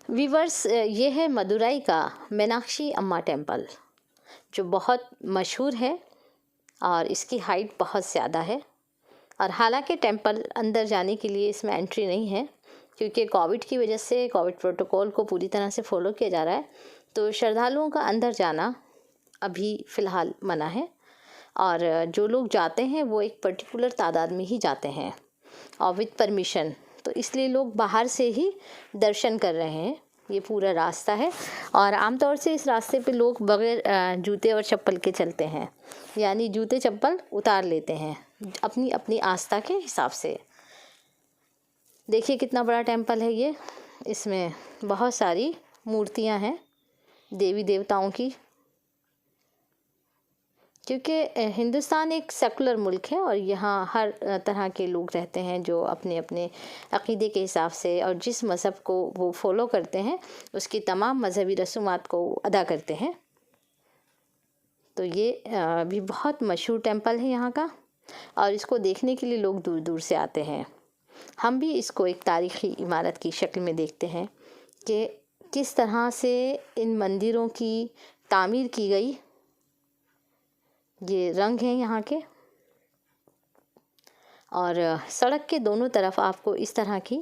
Viewers, ये है मदुरई का मीनाक्षी अम्मा टेम्पल, जो बहुत मशहूर है और इसकी हाइट बहुत ज़्यादा है। और हालांकि टेम्पल अंदर जाने के लिए इसमें एंट्री नहीं है, क्योंकि कोविड की वजह से कोविड प्रोटोकॉल को पूरी तरह से फॉलो किया जा रहा है, तो श्रद्धालुओं का अंदर जाना अभी फ़िलहाल मना है। और जो लोग जाते हैं वो एक पर्टिकुलर तादाद में ही जाते हैं और विद परमिशन, तो इसलिए लोग बाहर से ही दर्शन कर रहे हैं। ये पूरा रास्ता है और आमतौर से इस रास्ते पे लोग बगैर जूते और चप्पल के चलते हैं, यानी जूते चप्पल उतार लेते हैं अपनी अपनी आस्था के हिसाब से। देखिए कितना बड़ा टेम्पल है ये। इसमें बहुत सारी मूर्तियां हैं देवी देवताओं की, क्योंकि हिंदुस्तान एक सेकुलर मुल्क है और यहाँ हर तरह के लोग रहते हैं जो अपने अपने अक़ीदे के हिसाब से और जिस मज़हब को वो फॉलो करते हैं उसकी तमाम मज़हबी रसूमात को अदा करते हैं। तो ये भी बहुत मशहूर टेम्पल है यहाँ का और इसको देखने के लिए लोग दूर दूर से आते हैं। हम भी इसको एक तारीख़ी इमारत की शक्ल में देखते हैं कि किस तरह से इन मंदिरों की तामीर की गई। ये रंग हैं यहाँ के, और सड़क के दोनों तरफ आपको इस तरह की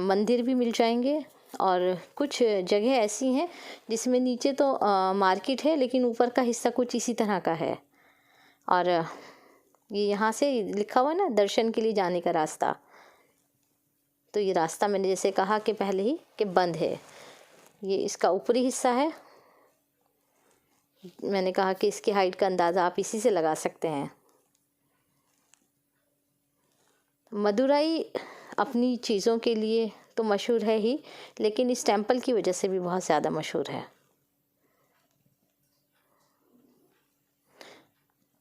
मंदिर भी मिल जाएंगे। और कुछ जगह ऐसी हैं जिसमें नीचे तो मार्केट है लेकिन ऊपर का हिस्सा कुछ इसी तरह का है। और ये यहाँ से लिखा हुआ है ना, दर्शन के लिए जाने का रास्ता। तो ये रास्ता मैंने जैसे कहा कि पहले ही कि बंद है। ये इसका ऊपरी हिस्सा है। मैंने कहा कि इसकी हाइट का अंदाज़ा आप इसी से लगा सकते हैं। मदुरई अपनी चीज़ों के लिए तो मशहूर है ही, लेकिन इस टेम्पल की वजह से भी बहुत ज़्यादा मशहूर है।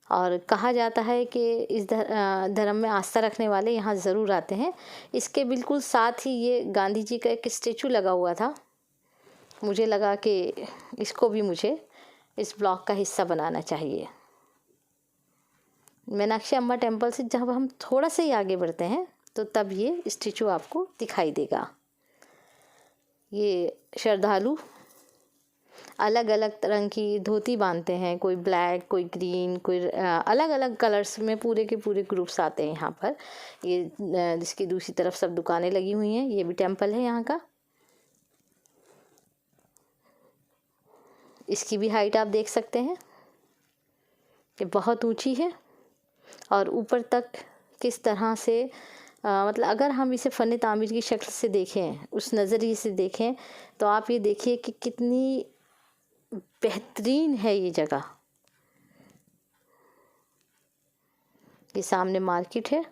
और कहा जाता है कि इस धर्म में आस्था रखने वाले यहाँ ज़रूर आते हैं। इसके बिल्कुल साथ ही ये गांधी जी का एक स्टेचू लगा हुआ था। मुझे लगा कि इसको भी मुझे इस ब्लॉग का हिस्सा बनाना चाहिए। मीनाक्षी अम्मा टेम्पल से जब हम थोड़ा सा ही आगे बढ़ते हैं तो तब ये स्टेचू आपको दिखाई देगा। ये श्रद्धालु अलग अलग रंग की धोती बांधते हैं, कोई ब्लैक, कोई ग्रीन, कोई अलग अलग कलर्स में पूरे के पूरे ग्रुप्स आते हैं यहाँ पर। ये जिसकी दूसरी तरफ सब दुकानें लगी हुई हैं। ये भी टेम्पल है यहाँ का। इसकी भी हाइट आप देख सकते हैं कि बहुत ऊंची है और ऊपर तक किस तरह से मतलब अगर हम इसे फ़न तामीर की शक्ल से देखें, उस नज़रिए से देखें, तो आप ये देखिए कि कितनी बेहतरीन है ये जगह। ये सामने मार्केट है।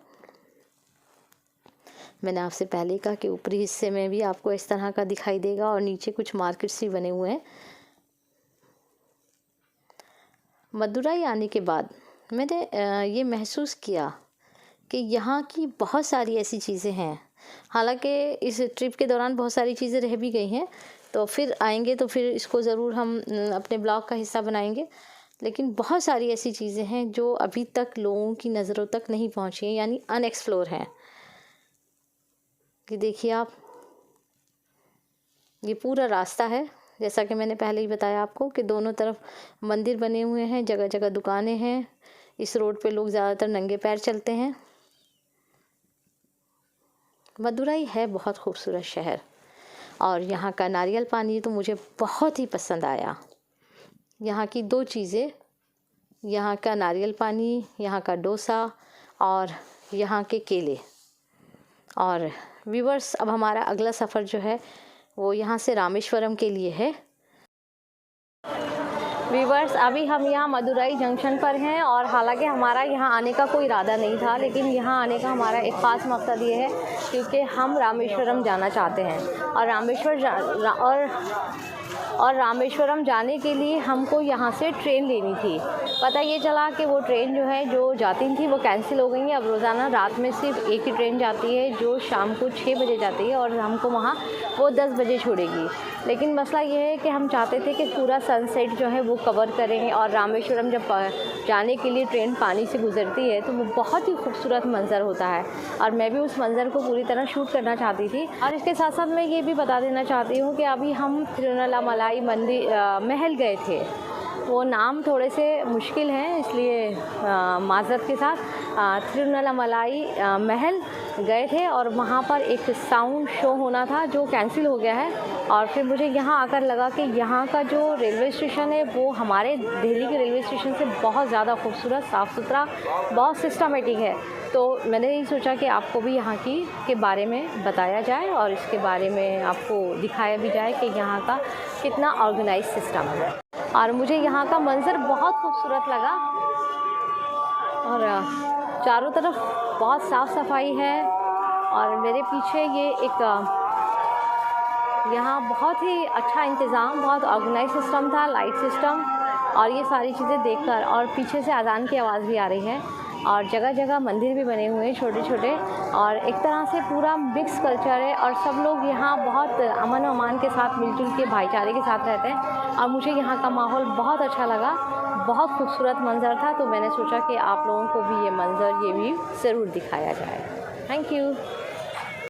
मैंने आपसे पहले कहा कि ऊपरी हिस्से में भी आपको इस तरह का दिखाई देगा और नीचे कुछ मार्केट्स भी बने हुए हैं। मदुरई आने के बाद मैंने ये महसूस किया कि यहाँ की बहुत सारी ऐसी चीज़ें हैं। हालांकि इस ट्रिप के दौरान बहुत सारी चीज़ें रह भी गई हैं, तो फिर आएंगे तो फिर इसको ज़रूर हम अपने ब्लॉग का हिस्सा बनाएंगे। लेकिन बहुत सारी ऐसी चीज़ें हैं जो अभी तक लोगों की नज़रों तक नहीं पहुँची हैं, यानी अनएक्सप्लोर हैं। कि देखिए आप, ये पूरा रास्ता है, जैसा कि मैंने पहले ही बताया आपको कि दोनों तरफ मंदिर बने हुए हैं, जगह जगह दुकानें हैं। इस रोड पे लोग ज़्यादातर नंगे पैर चलते हैं। मदुरई है बहुत खूबसूरत शहर और यहाँ का नारियल पानी तो मुझे बहुत ही पसंद आया। यहाँ की दो चीज़ें, यहाँ का नारियल पानी, यहाँ का डोसा और यहाँ के केले। और व्यूअर्स, अब हमारा अगला सफ़र जो है वो यहाँ से रामेश्वरम के लिए है। व्यूअर्स, अभी हम यहाँ मदुरई जंक्शन पर हैं और हालांकि हमारा यहाँ आने का कोई इरादा नहीं था, लेकिन यहाँ आने का हमारा एक ख़ास मकसद ये है क्योंकि हम रामेश्वरम जाना चाहते हैं। और रामेश्वरम जाने के लिए हमको यहाँ से ट्रेन लेनी थी। पता ये चला कि वो ट्रेन जो है जो जाती थी वो कैंसिल हो गई है। अब रोज़ाना रात में सिर्फ एक ही ट्रेन जाती है जो शाम को 6 बजे जाती है और हमको वहाँ वो 10 बजे छोड़ेगी। लेकिन मसला ये है कि हम चाहते थे कि पूरा सनसेट जो है वो कवर करें, और रामेश्वरम जब जाने के लिए ट्रेन पानी से गुज़रती है तो वो बहुत ही खूबसूरत मंज़र होता है, और मैं भी उस मंज़र को पूरी तरह शूट करना चाहती थी। और इसके साथ साथ मैं ये भी बता देना चाहती हूँ कि अभी हम तिरुवन्नामलाई मंदिर महल गए थे। वो नाम थोड़े से मुश्किल हैं, इसलिए माज़रत के साथ तिरुवन्नामलाई महल गए थे, और वहाँ पर एक साउंड शो होना था जो कैंसिल हो गया है। और फिर मुझे यहाँ आकर लगा कि यहाँ का जो रेलवे स्टेशन है वो हमारे दिल्ली के रेलवे स्टेशन से बहुत ज़्यादा खूबसूरत, साफ़ सुथरा, बहुत सिस्टमेटिक है। तो मैंने यही सोचा कि आपको भी यहाँ के बारे में बताया जाए, और इसके बारे में आपको दिखाया भी जाए कि यहाँ का कितना ऑर्गेनाइज सिस्टम है। और मुझे यहाँ का मंज़र बहुत खूबसूरत लगा, और चारों तरफ बहुत साफ़ सफाई है, और मेरे पीछे ये एक यहाँ बहुत ही अच्छा इंतज़ाम, बहुत ऑर्गेनाइज सिस्टम था, लाइट सिस्टम, और ये सारी चीज़ें देखकर, और पीछे से अज़ान की आवाज़ भी आ रही है, और जगह जगह मंदिर भी बने हुए हैं छोटे छोटे, और एक तरह से पूरा मिक्स कल्चर है, और सब लोग यहाँ बहुत अमन अमान के साथ, मिलजुल के, भाईचारे के साथ रहते हैं। और मुझे यहाँ का माहौल बहुत अच्छा लगा, बहुत खूबसूरत मंज़र था, तो मैंने सोचा कि आप लोगों को भी ये मंज़र, ये व्यू ज़रूर दिखाया जाए। Thank you.